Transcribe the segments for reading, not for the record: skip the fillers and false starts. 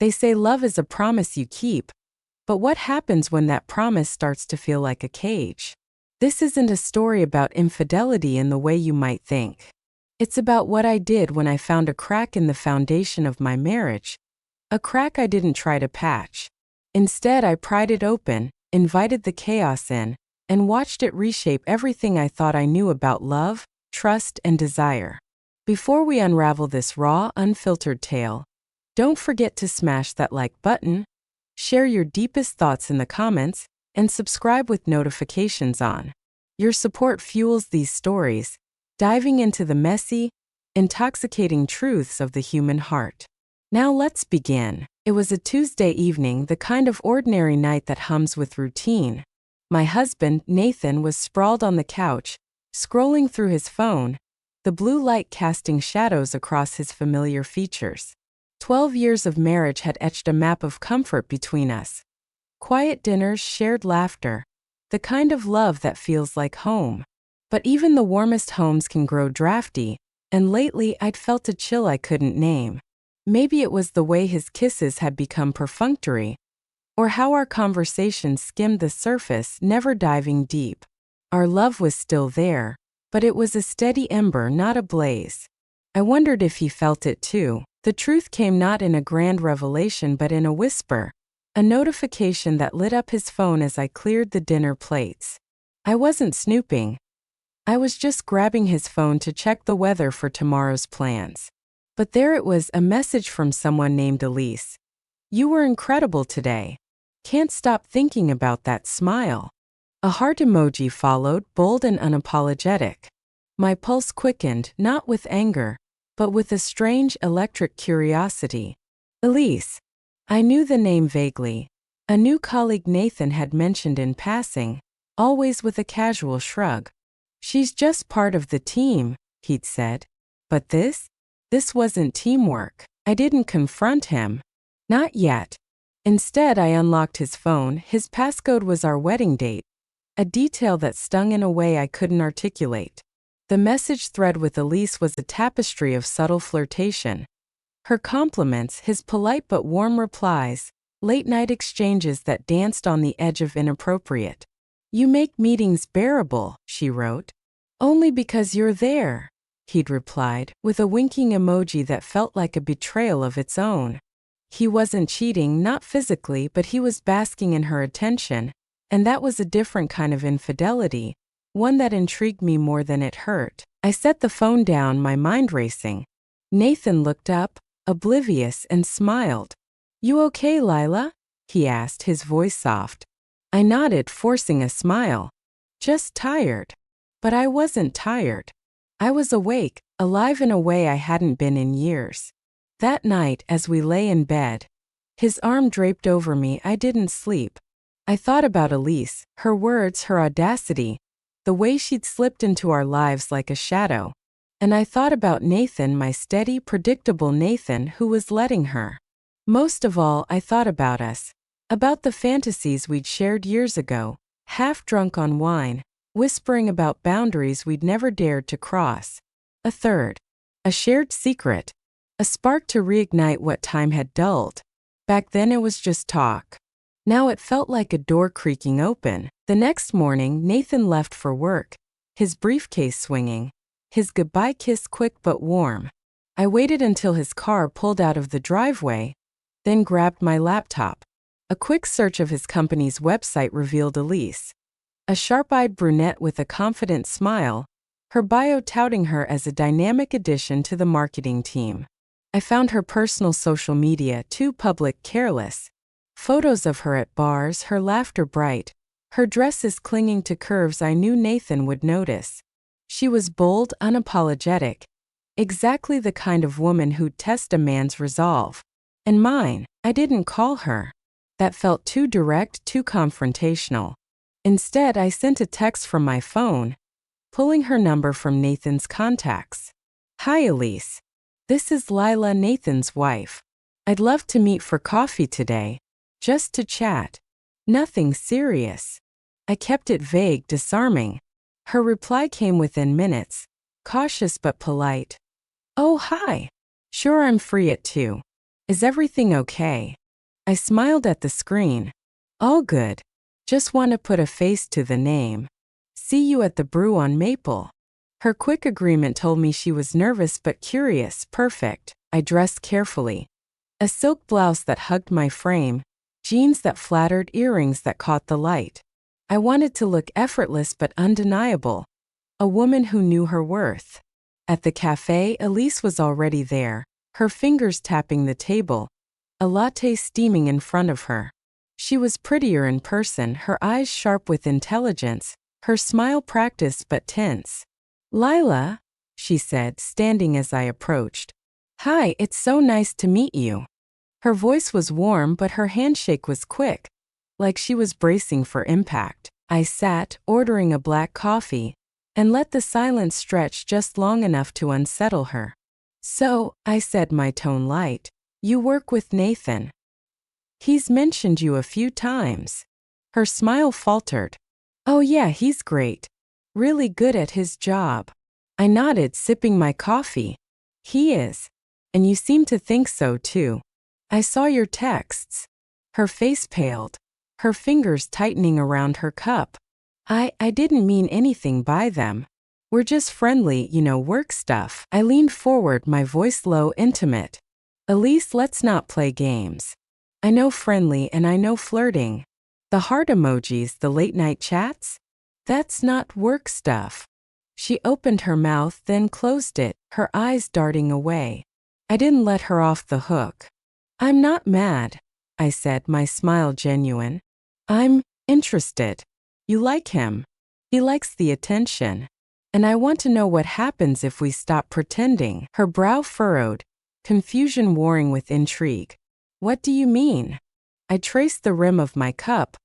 They say love is a promise you keep, but what happens when that promise starts to feel like a cage? This isn't a story about infidelity in the way you might think. It's about what I did when I found a crack in the foundation of my marriage, a crack I didn't try to patch. Instead, I pried it open, invited the chaos in, and watched it reshape everything I thought I knew about love, trust, and desire. Before we unravel this raw, unfiltered tale, don't forget to smash that like button, share your deepest thoughts in the comments, and subscribe with notifications on. Your support fuels these stories, diving into the messy, intoxicating truths of the human heart. Now let's begin. It was a Tuesday evening, the kind of ordinary night that hums with routine. My husband, Nathan, was sprawled on the couch, scrolling through his phone, the blue light casting shadows across his familiar features. 12 years of marriage had etched a map of comfort between us. Quiet dinners, shared laughter, the kind of love that feels like home. But even the warmest homes can grow drafty, and lately I'd felt a chill I couldn't name. Maybe it was the way his kisses had become perfunctory, or how our conversations skimmed the surface, never diving deep. Our love was still there, but it was a steady ember, not a blaze. I wondered if he felt it too. The truth came not in a grand revelation but in a whisper, a notification that lit up his phone as I cleared the dinner plates. I wasn't snooping. I was just grabbing his phone to check the weather for tomorrow's plans. But there it was, a message from someone named Elise. "You were incredible today. Can't stop thinking about that smile." A heart emoji followed, bold and unapologetic. My pulse quickened, not with anger, but with a strange electric curiosity. Elise. I knew the name vaguely. A new colleague Nathan had mentioned in passing, always with a casual shrug. "She's just part of the team," he'd said. But this wasn't teamwork. I didn't confront him. Not yet. Instead, I unlocked his phone. His passcode was our wedding date, a detail that stung in a way I couldn't articulate. The message thread with Elise was a tapestry of subtle flirtation. Her compliments, his polite but warm replies, late-night exchanges that danced on the edge of inappropriate. "You make meetings bearable," she wrote. "Only because you're there," he'd replied, with a winking emoji that felt like a betrayal of its own. He wasn't cheating, not physically, but he was basking in her attention, and that was a different kind of infidelity, one that intrigued me more than it hurt. I set the phone down, my mind racing. Nathan looked up, oblivious, and smiled. "You okay, Lila?" he asked, his voice soft. I nodded, forcing a smile. "Just tired." But I wasn't tired. I was awake, alive in a way I hadn't been in years. That night, as we lay in bed, his arm draped over me, I didn't sleep. I thought about Elise, her words, her audacity, the way she'd slipped into our lives like a shadow. And I thought about Nathan, my steady, predictable Nathan who was letting her. Most of all, I thought about us. About the fantasies we'd shared years ago, half drunk on wine, whispering about boundaries we'd never dared to cross. A third. A shared secret. A spark to reignite what time had dulled. Back then it was just talk. Now it felt like a door creaking open. The next morning, Nathan left for work, his briefcase swinging, his goodbye kiss quick but warm. I waited until his car pulled out of the driveway, then grabbed my laptop. A quick search of his company's website revealed Elise. A sharp-eyed brunette with a confident smile, her bio touting her as a dynamic addition to the marketing team. I found her personal social media too public, careless. Photos of her at bars, her laughter bright, her dresses clinging to curves I knew Nathan would notice. She was bold, unapologetic, exactly the kind of woman who'd test a man's resolve. And mine, I didn't call her. That felt too direct, too confrontational. Instead, I sent a text from my phone, pulling her number from Nathan's contacts. "Hi, Elise. This is Lila, Nathan's wife. I'd love to meet for coffee today, just to chat. Nothing serious." I kept it vague, disarming. Her reply came within minutes, cautious but polite. "Oh, hi. Sure, I'm free at 2. Is everything okay? I smiled at the screen. All good. Just want to put a face to the name. See you at the brew on Maple. Her quick agreement told me she was nervous but curious. Perfect. I dressed carefully. A silk blouse that hugged my frame, jeans that flattered, earrings that caught the light. I wanted to look effortless but undeniable. A woman who knew her worth. At the cafe, Elise was already there, her fingers tapping the table, a latte steaming in front of her. She was prettier in person, her eyes sharp with intelligence, her smile practiced but tense. Lila, she said, standing as I approached. Hi, it's so nice to meet you. Her voice was warm but her handshake was quick, like she was bracing for impact. I sat, ordering a black coffee, and let the silence stretch just long enough to unsettle her. So, I said, my tone light, you work with Nathan. He's mentioned you a few times. Her smile faltered. Oh yeah, he's great. Really good at his job. I nodded, sipping my coffee. He is. And you seem to think so too. I saw your texts. Her face paled, her fingers tightening around her cup. I didn't mean anything by them. We're just friendly, work stuff. I leaned forward, my voice low, intimate. Elise, let's not play games. I know friendly and I know flirting. The heart emojis, the late night chats? That's not work stuff. She opened her mouth, then closed it, her eyes darting away. I didn't let her off the hook. I'm not mad, I said, my smile genuine. I'm interested. You like him. He likes the attention. And I want to know what happens if we stop pretending. Her brow furrowed, confusion warring with intrigue. What do you mean? I traced the rim of my cup,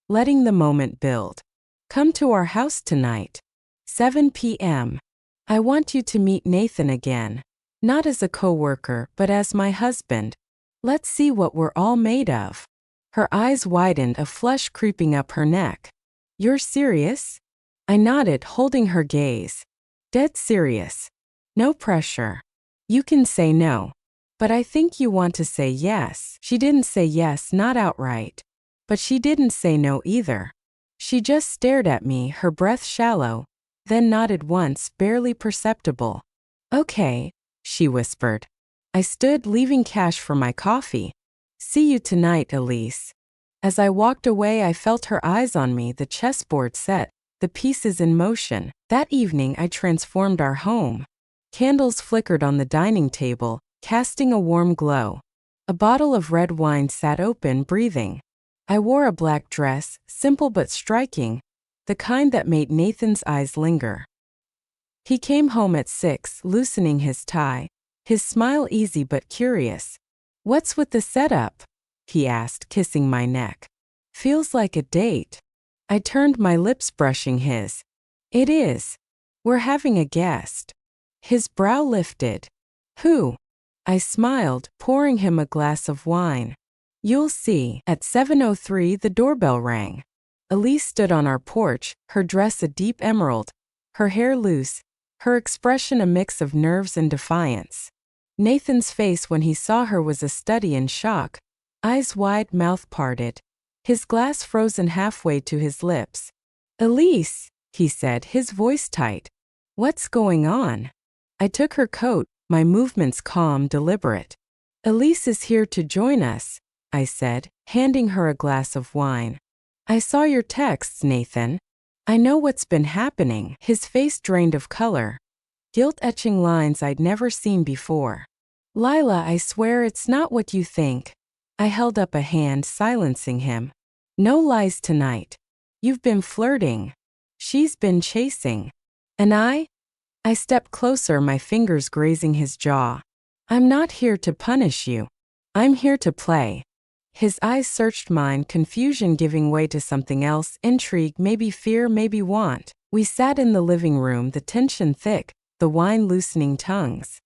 letting the moment build. Come to our house tonight. 7 p.m. I want you to meet Nathan again. Not as a coworker, but as my husband. Let's see what we're all made of. Her eyes widened, a flush creeping up her neck. You're serious? I nodded, holding her gaze. Dead serious. No pressure. You can say no. But I think you want to say yes. She didn't say yes, not outright. But she didn't say no either. She just stared at me, her breath shallow, then nodded once, barely perceptible. Okay, she whispered. I stood, leaving cash for my coffee. See you tonight, Elise. As I walked away, I felt her eyes on me, the chessboard set, the pieces in motion. That evening, I transformed our home. Candles flickered on the dining table, casting a warm glow. A bottle of red wine sat open, breathing. I wore a black dress, simple but striking, the kind that made Nathan's eyes linger. He came home at 6, loosening his tie, his smile easy but curious. What's with the setup? He asked, kissing my neck. Feels like a date. I turned, my lips brushing his. It is. We're having a guest. His brow lifted. Who? I smiled, pouring him a glass of wine. You'll see. At 7:03, the doorbell rang. Elise stood on our porch, her dress a deep emerald, her hair loose, her expression a mix of nerves and defiance. Nathan's face when he saw her was a study in shock, eyes wide, mouth parted, his glass frozen halfway to his lips. Elise, he said, his voice tight. What's going on? I took her coat, my movements calm, deliberate. Elise is here to join us, I said, handing her a glass of wine. I saw your texts, Nathan. I know what's been happening. His face drained of color, guilt-etching lines I'd never seen before. Lila, I swear it's not what you think. I held up a hand, silencing him. No lies tonight. You've been flirting. She's been chasing. And I stepped closer, my fingers grazing his jaw. I'm not here to punish you. I'm here to play. His eyes searched mine, confusion giving way to something else, intrigue, maybe fear, maybe want. We sat in the living room, the tension thick, the wine loosening tongues.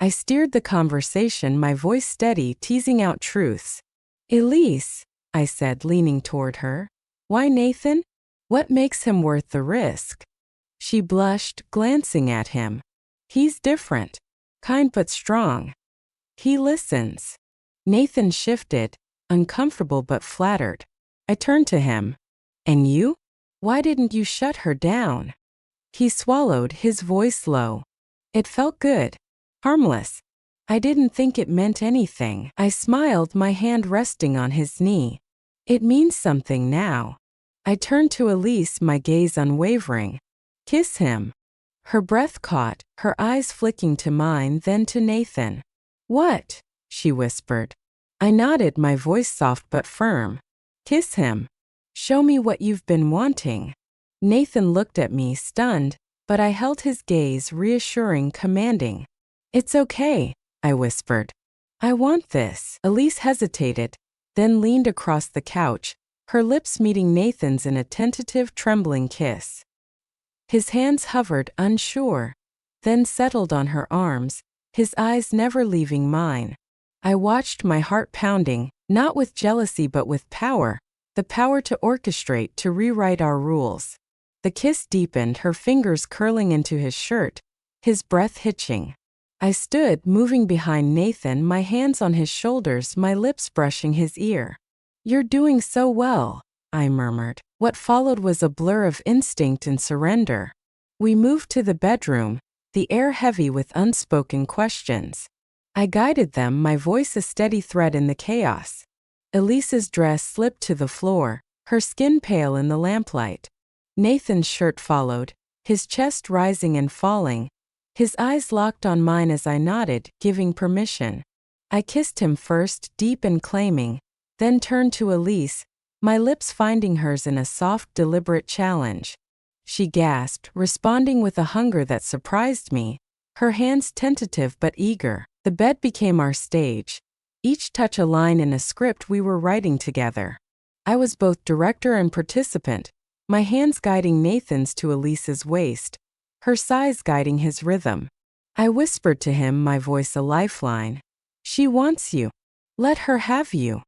I steered the conversation, my voice steady, teasing out truths. Elise, I said, leaning toward her. Why Nathan? What makes him worth the risk? She blushed, glancing at him. He's different. Kind but strong. He listens. Nathan shifted, uncomfortable but flattered. I turned to him. And you? Why didn't you shut her down? He swallowed, his voice low. It felt good. Harmless. I didn't think it meant anything. I smiled, my hand resting on his knee. It means something now. I turned to Elise, my gaze unwavering. Kiss him. Her breath caught, her eyes flicking to mine, then to Nathan. What? She whispered. I nodded, my voice soft but firm. Kiss him. Show me what you've been wanting. Nathan looked at me, stunned, but I held his gaze, reassuring, commanding. It's okay, I whispered. I want this. Elise hesitated, then leaned across the couch, her lips meeting Nathan's in a tentative, trembling kiss. His hands hovered, unsure, then settled on her arms, his eyes never leaving mine. I watched, my heart pounding, not with jealousy but with power, the power to orchestrate, to rewrite our rules. The kiss deepened, her fingers curling into his shirt, his breath hitching. I stood, moving behind Nathan, my hands on his shoulders, my lips brushing his ear. You're doing so well, I murmured. What followed was a blur of instinct and surrender. We moved to the bedroom, the air heavy with unspoken questions. I guided them, my voice a steady thread in the chaos. Elise's dress slipped to the floor, her skin pale in the lamplight. Nathan's shirt followed, his chest rising and falling. His eyes locked on mine as I nodded, giving permission. I kissed him first, deep and claiming, then turned to Elise, my lips finding hers in a soft, deliberate challenge. She gasped, responding with a hunger that surprised me, her hands tentative but eager. The bed became our stage, each touch a line in a script we were writing together. I was both director and participant, my hands guiding Nathan's to Elise's waist, her sighs guiding his rhythm. I whispered to him, my voice a lifeline. She wants you. Let her have you.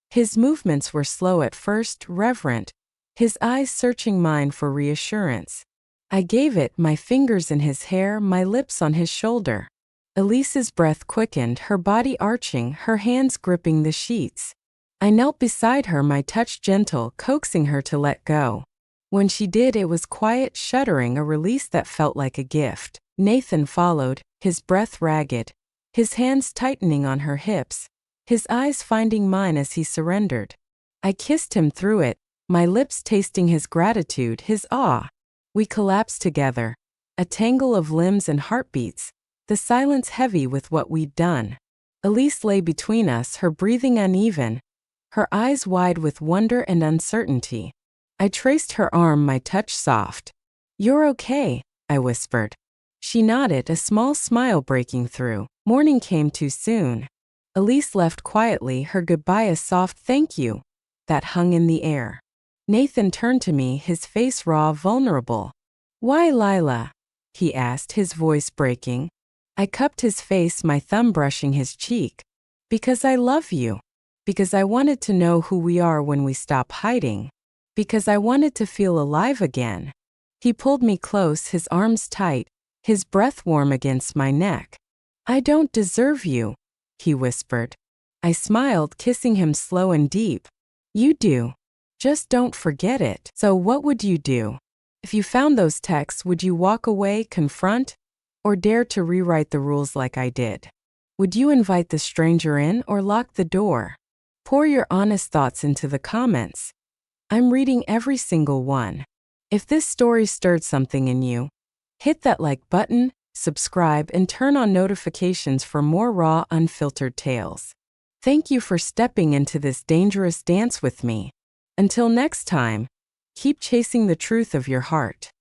His movements were slow at first, reverent, his eyes searching mine for reassurance. I gave it, my fingers in his hair, my lips on his shoulder. Elise's breath quickened, her body arching, her hands gripping the sheets. I knelt beside her, my touch gentle, coaxing her to let go. When she did, it was quiet, shuddering, a release that felt like a gift. Nathan followed, his breath ragged, his hands tightening on her hips, his eyes finding mine as he surrendered. I kissed him through it, my lips tasting his gratitude, his awe. We collapsed together, a tangle of limbs and heartbeats, the silence heavy with what we'd done. Elise lay between us, her breathing uneven, her eyes wide with wonder and uncertainty. I traced her arm, my touch soft. You're okay, I whispered. She nodded, a small smile breaking through. Morning came too soon. Elise left quietly, her goodbye a soft thank you that hung in the air. Nathan turned to me, his face raw, vulnerable. Why, Lila? He asked, his voice breaking. I cupped his face, my thumb brushing his cheek. Because I love you. Because I wanted to know who we are when we stop hiding. Because I wanted to feel alive again. He pulled me close, his arms tight, his breath warm against my neck. I don't deserve you, he whispered. I smiled, kissing him slow and deep. You do. Just don't forget it. So what would you do? If you found those texts, would you walk away, confront, or dare to rewrite the rules like I did? Would you invite the stranger in or lock the door? Pour your honest thoughts into the comments. I'm reading every single one. If this story stirred something in you, hit that like button, subscribe, and turn on notifications for more raw, unfiltered tales. Thank you for stepping into this dangerous dance with me. Until next time, keep chasing the truth of your heart.